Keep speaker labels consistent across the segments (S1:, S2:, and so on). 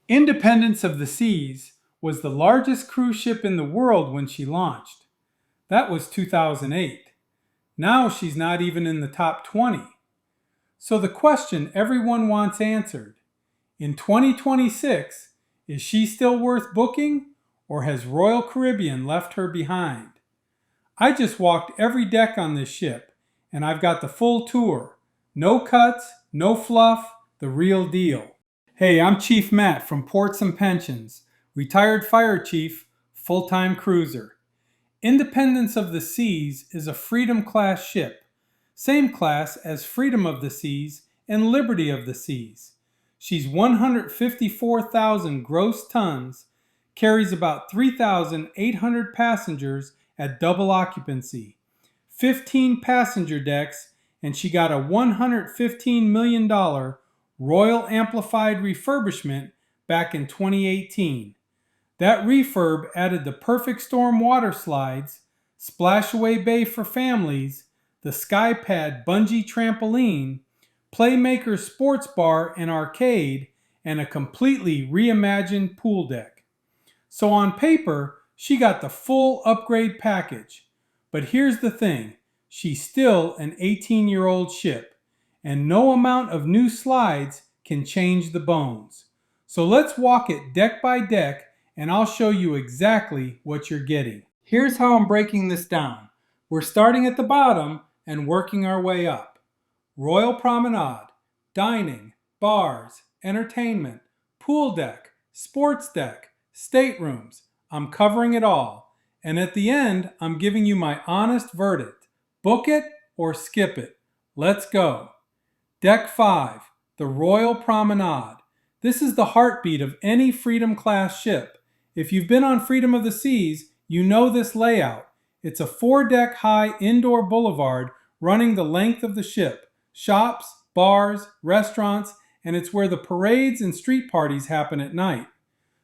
S1: Independence of the Seas was the largest cruise ship in the world when she launched. That was 2008. Now she's not even in the top 20. So the question everyone wants answered, in 2026, is she still worth booking, or has Royal Caribbean left her behind? I just walked every deck on this ship, and I've got the full tour. No cuts, no fluff, the real deal. Hey, I'm Chief Matt from Ports and Pensions, retired fire chief, full-time cruiser. Independence of the Seas is a Freedom class ship, same class as Freedom of the Seas and Liberty of the Seas. She's 154,000 gross tons, carries about 3,800 passengers at double occupancy, 15 passenger decks, and she got a $115 million Royal Amplified refurbishment back in 2018. That refurb added the Perfect Storm water slides, Splashaway Bay for families, the Skypad bungee trampoline, Playmaker sports bar and arcade, and a completely reimagined pool deck. So on paper, she got the full upgrade package. But here's the thing, she's still an 18-year-old ship, and no amount of new slides can change the bones. So let's walk it deck by deck, and I'll show you exactly what you're getting. Here's how I'm breaking this down. We're starting at the bottom and working our way up. Royal Promenade, dining, bars, entertainment, pool deck, sports deck, staterooms. I'm covering it all. And at the end, I'm giving you my honest verdict. Book it or skip it. Let's go. Deck 5, the Royal Promenade. This is the heartbeat of any Freedom class ship. If you've been on Freedom of the Seas, you know this layout. It's a 4-deck high indoor boulevard running the length of the ship. Shops, bars, restaurants, and it's where the parades and street parties happen at night.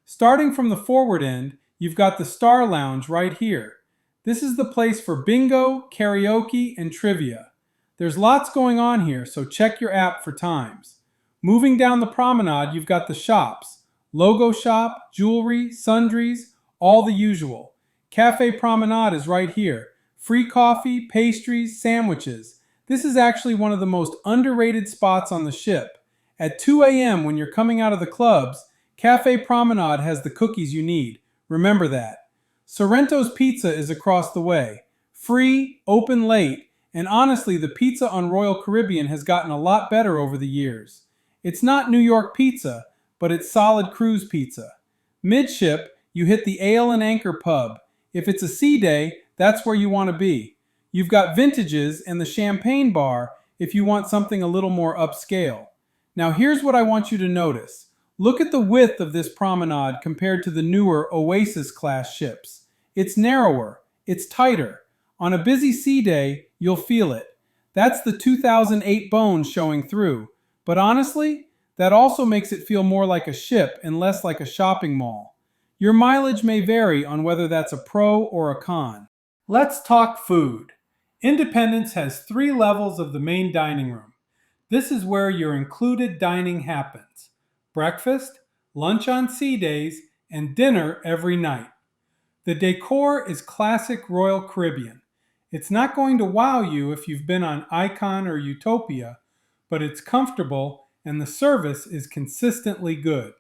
S1: Starting from the forward end, you've got the Star Lounge right here. This is the place for bingo, karaoke, and trivia. There's lots going on here, so check your app for times. Moving down the promenade, you've got the shops. Logo shop, jewelry, sundries, all the usual. Cafe Promenade is right here. Free coffee, pastries, sandwiches. This is actually one of the most underrated spots on the ship. At 2 a.m. when you're coming out of the clubs, Cafe Promenade has the cookies you need. Remember that. Sorrento's Pizza is across the way. Free, open late, and honestly, the pizza on Royal Caribbean has gotten a lot better over the years. It's not New York pizza, but it's solid cruise pizza. Midship, you hit the Ale and Anchor pub. If it's a sea day, that's where you want to be. You've got Vintages and the Champagne bar if you want something a little more upscale. Now here's what I want you to notice. Look at the width of this promenade compared to the newer Oasis class ships. It's narrower, it's tighter. On a busy sea day, you'll feel it. That's the 2008 bones showing through. But honestly, that also makes it feel more like a ship and less like a shopping mall. Your mileage may vary on whether that's a pro or a con. Let's talk food. Independence has 3 levels of the main dining room. This is where your included dining happens. Breakfast, lunch on sea days, and dinner every night. The decor is classic Royal Caribbean. It's not going to wow you if you've been on Icon or Utopia, but it's comfortable and the service is consistently good.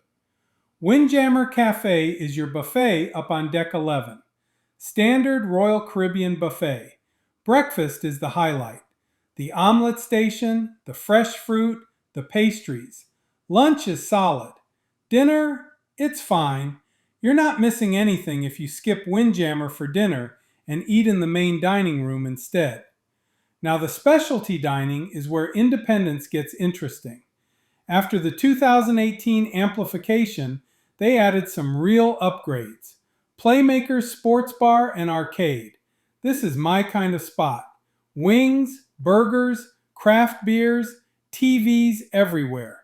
S1: Windjammer Cafe is your buffet up on deck 11. Standard Royal Caribbean buffet. Breakfast is the highlight. The omelet station, the fresh fruit, the pastries. Lunch is solid. Dinner, it's fine. You're not missing anything if you skip Windjammer for dinner and eat in the main dining room instead. Now the specialty dining is where Independence gets interesting. After the 2018 amplification, they added some real upgrades. Playmaker sports bar and arcade. This is my kind of spot. Wings, burgers, craft beers, TVs everywhere.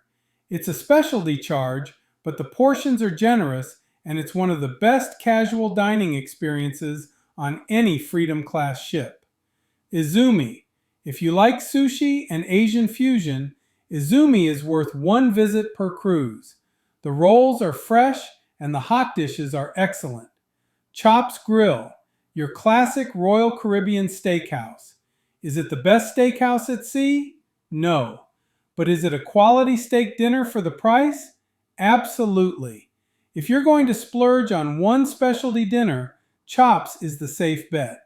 S1: It's a specialty charge, but the portions are generous and it's one of the best casual dining experiences on any Freedom class ship. Izumi. If you like sushi and Asian fusion, Izumi is worth one visit per cruise. The rolls are fresh and the hot dishes are excellent. Chops Grill, your classic Royal Caribbean steakhouse. Is it the best steakhouse at sea? No. But is it a quality steak dinner for the price? Absolutely. If you're going to splurge on one specialty dinner, Chops is the safe bet.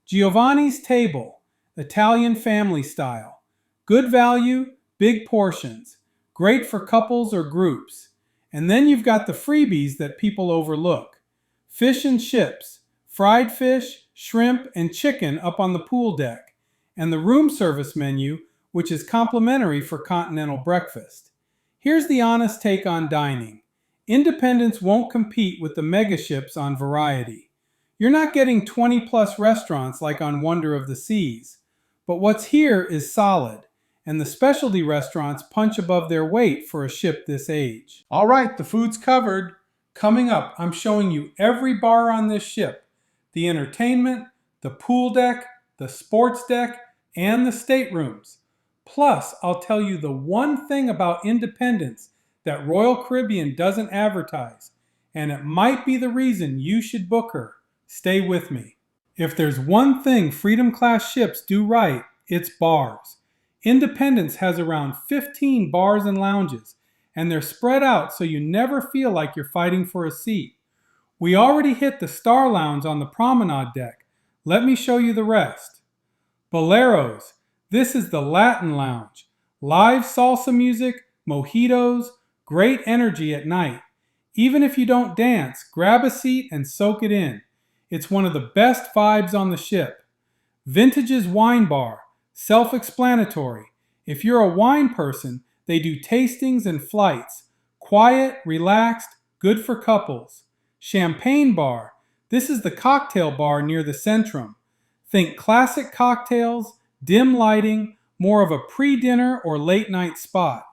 S1: Giovanni's Table, Italian family style. Good value, big portions. Great for couples or groups. And then you've got the freebies that people overlook. Fish and chips, fried fish, shrimp, and chicken up on the pool deck. And the room service menu, which is complimentary for continental breakfast. Here's the honest take on dining. Independence won't compete with the megaships on variety. You're not getting 20-plus restaurants like on Wonder of the Seas, but what's here is solid, and the specialty restaurants punch above their weight for a ship this age. All right, the food's covered. Coming up, I'm showing you every bar on this ship, the entertainment, the pool deck, the sports deck, and the staterooms. Plus, I'll tell you the one thing about Independence that Royal Caribbean doesn't advertise, and it might be the reason you should book her. Stay with me. If there's one thing Freedom Class ships do right, it's bars. Independence has around 15 bars and lounges, and they're spread out so you never feel like you're fighting for a seat. We already hit the Star Lounge on the Promenade deck. Let me show you the rest. Boleros. This is the Latin Lounge. Live salsa music, mojitos, great energy at night. Even if you don't dance, grab a seat and soak it in. It's one of the best vibes on the ship. Vintage's Wine Bar. Self-explanatory. If you're a wine person, they do tastings and flights. Quiet, relaxed, good for couples. Champagne Bar. This is the cocktail bar near the Centrum. Think classic cocktails, dim lighting, more of a pre-dinner or late-night spot.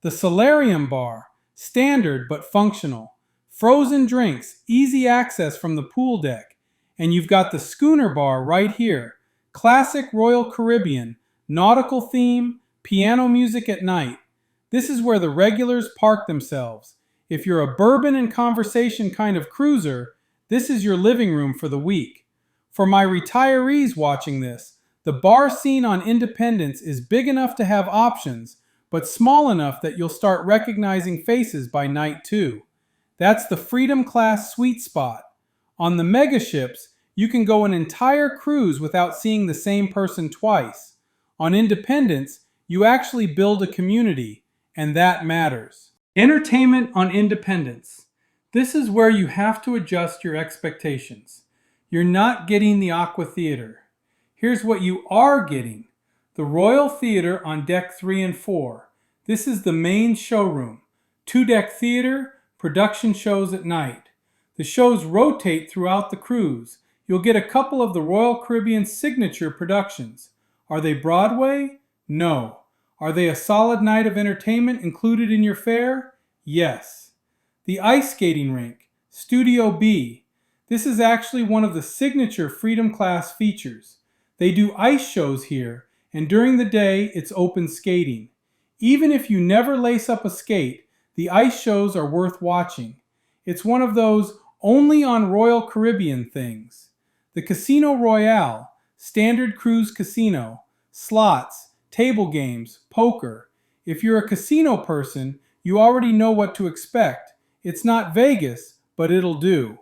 S1: The Solarium Bar. Standard but functional. Frozen drinks, easy access from the pool deck. And you've got the Schooner Bar right here. Classic Royal Caribbean, nautical theme, piano music at night. This is where the regulars park themselves. If you're a bourbon and conversation kind of cruiser, this is your living room for the week. For my retirees watching this, the bar scene on Independence is big enough to have options, but small enough that you'll start recognizing faces by night 2. That's the Freedom Class sweet spot. On the megaships, you can go an entire cruise without seeing the same person twice. On Independence, you actually build a community, and that matters. Entertainment on Independence. This is where you have to adjust your expectations. You're not getting the Aqua Theater. Here's what you are getting. The Royal Theater on Deck 3 and 4. This is the main showroom. 2-deck theater, production shows at night. The shows rotate throughout the cruise. You'll get a couple of the Royal Caribbean signature productions. Are they Broadway? No. Are they a solid night of entertainment included in your fare? Yes. The ice skating rink, Studio B. This is actually one of the signature Freedom Class features. They do ice shows here, and during the day it's open skating. Even if you never lace up a skate, the ice shows are worth watching. It's one of those only on Royal Caribbean things. The Casino Royale, standard cruise casino, slots, table games, poker. If you're a casino person, you already know what to expect. It's not Vegas, but it'll do.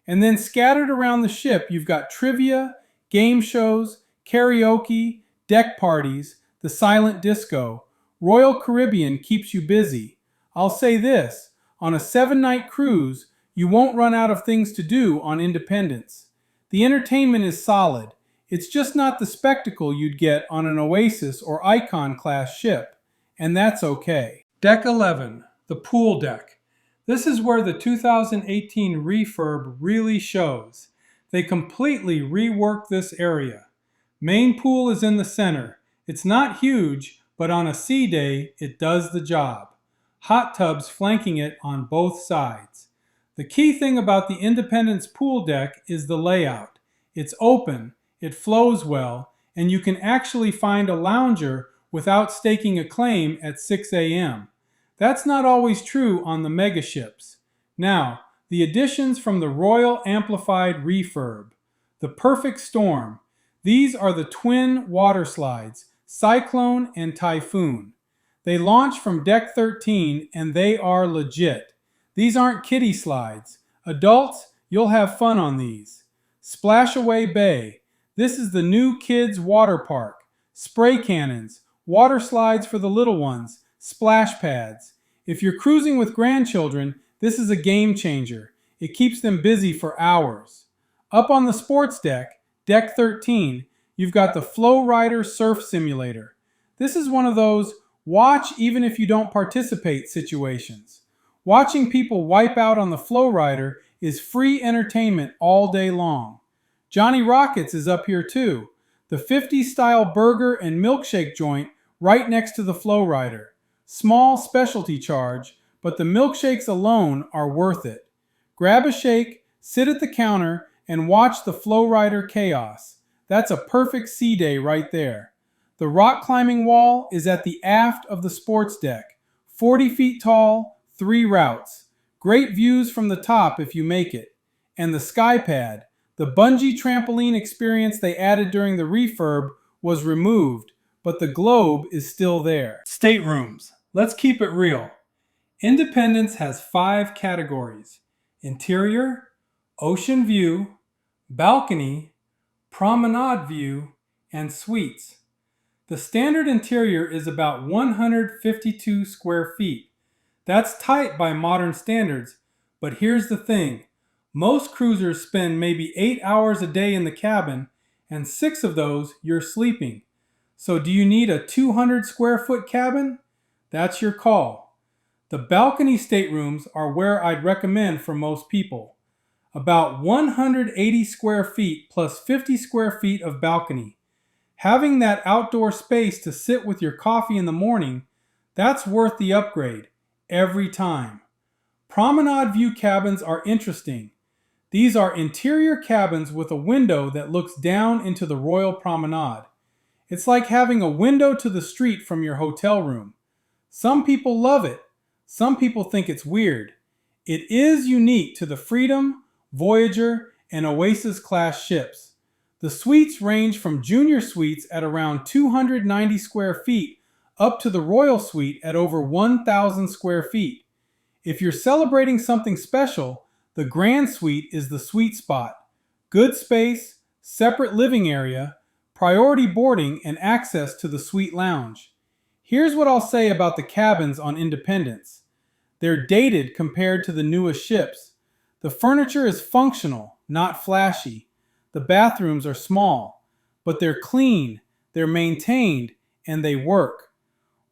S1: And then scattered around the ship, you've got trivia, game shows, karaoke, deck parties, the silent disco. Royal Caribbean keeps you busy. I'll say this, on a 7-night cruise, you won't run out of things to do on Independence. The entertainment is solid. It's just not the spectacle you'd get on an Oasis or Icon class ship, and that's okay. Deck 11, the pool deck. This is where the 2018 refurb really shows. They completely reworked this area. Main pool is in the center. It's not huge, but on a sea day, it does the job. Hot tubs flanking it on both sides. The key thing about the Independence pool deck is the layout. It's open, it flows well, and you can actually find a lounger without staking a claim at 6 a.m. That's not always true on the mega ships. Now, the additions from the Royal Amplified Refurb. The Perfect Storm. These are the twin water slides, Cyclone and Typhoon. They launch from Deck 13 and they are legit. These aren't kiddie slides. Adults, you'll have fun on these. Splashaway Bay. This is the new kids water park. Spray cannons, water slides for the little ones, splash pads. If you're cruising with grandchildren, this is a game changer. It keeps them busy for hours. Up on the sports deck, Deck 13, you've got the Flow Rider Surf Simulator. This is one of those watch even if you don't participate situations. Watching people wipe out on the Flow Rider is free entertainment all day long. Johnny Rockets is up here too. The 50s style burger and milkshake joint right next to the Flow Rider. Small specialty charge, but the milkshakes alone are worth it. Grab a shake, sit at the counter, and watch the Flow Rider chaos. That's a perfect sea day right there. The rock climbing wall is at the aft of the sports deck. 40 feet tall, 3 routes. Great views from the top if you make it. And the sky pad, the bungee trampoline experience they added during the refurb, was removed, but the globe is still there. Staterooms. Let's keep it real. Independence has 5 categories: interior, ocean view, balcony, promenade view, and suites. The standard interior is about 152 square feet. That's tight by modern standards, but here's the thing. Most cruisers spend maybe 8 hours a day in the cabin, and 6 of those you're sleeping. So do you need a 200 square foot cabin? That's your call. The balcony staterooms are where I'd recommend for most people. About 180 square feet plus 50 square feet of balcony. Having that outdoor space to sit with your coffee in the morning, that's worth the upgrade, every time. Promenade view cabins are interesting. These are interior cabins with a window that looks down into the Royal Promenade. It's like having a window to the street from your hotel room. Some people love it. Some people think it's weird. It is unique to the Freedom, Voyager, and Oasis class ships. The suites range from junior suites at around 290 square feet up to the Royal Suite at over 1,000 square feet. If you're celebrating something special, the Grand Suite is the sweet spot. Good space, separate living area, priority boarding, and access to the suite lounge. Here's what I'll say about the cabins on Independence. They're dated compared to the newest ships. The furniture is functional, not flashy. The bathrooms are small, but they're clean, they're maintained, and they work.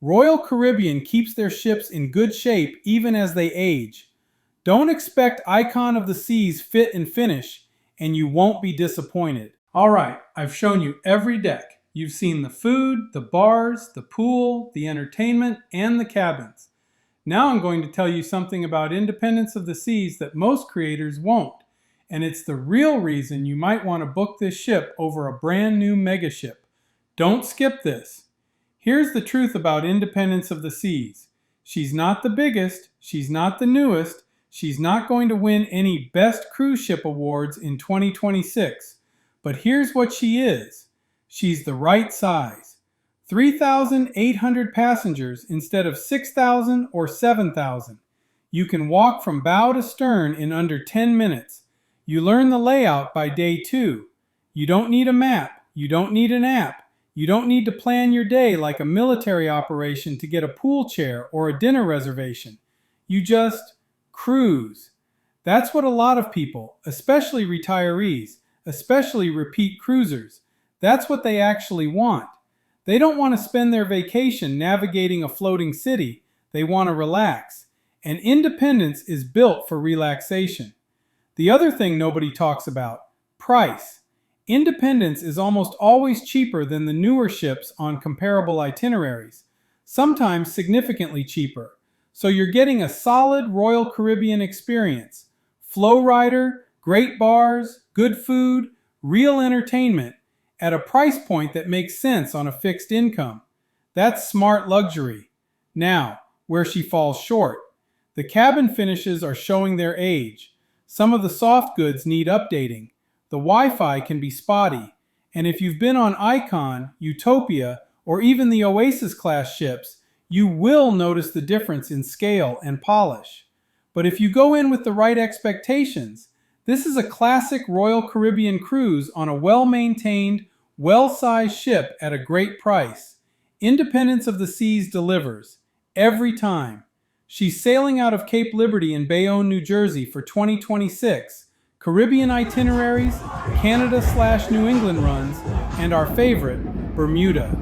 S1: Royal Caribbean keeps their ships in good shape even as they age. Don't expect Icon of the Seas fit and finish, and you won't be disappointed. All right, I've shown you every deck. You've seen the food, the bars, the pool, the entertainment, and the cabins. Now I'm going to tell you something about Independence of the Seas that most creators won't. And it's the real reason you might want to book this ship over a brand new mega ship. Don't skip this. Here's the truth about Independence of the Seas. She's not the biggest, she's not the newest, she's not going to win any Best Cruise Ship awards in 2026. But here's what she is. She's the right size. 3,800 passengers instead of 6,000 or 7,000. You can walk from bow to stern in under 10 minutes. You learn the layout by day 2. You don't need a map. You don't need an app. You don't need to plan your day like a military operation to get a pool chair or a dinner reservation. You just cruise. That's what a lot of people, especially retirees, especially repeat cruisers, that's what they actually want. They don't want to spend their vacation navigating a floating city. They want to relax. And Independence is built for relaxation. The other thing nobody talks about, price. Independence is almost always cheaper than the newer ships on comparable itineraries, sometimes significantly cheaper. So you're getting a solid Royal Caribbean experience. Flow rider, great bars, good food, real entertainment at a price point that makes sense on a fixed income. That's smart luxury. Now, where she falls short. The cabin finishes are showing their age. Some of the soft goods need updating. The Wi-Fi can be spotty. And if you've been on Icon, Utopia, or even the Oasis-class ships, you will notice the difference in scale and polish. But if you go in with the right expectations, this is a classic Royal Caribbean cruise on a well-maintained, well-sized ship at a great price. Independence of the Seas delivers, every time. She's sailing out of Cape Liberty in Bayonne, New Jersey for 2026, Caribbean itineraries, Canada/New England runs, and our favorite, Bermuda.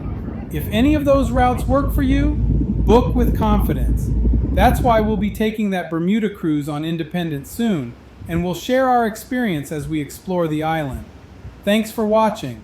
S1: If any of those routes work for you, book with confidence. That's why we'll be taking that Bermuda cruise on Independence soon, and we'll share our experience as we explore the island. Thanks for watching.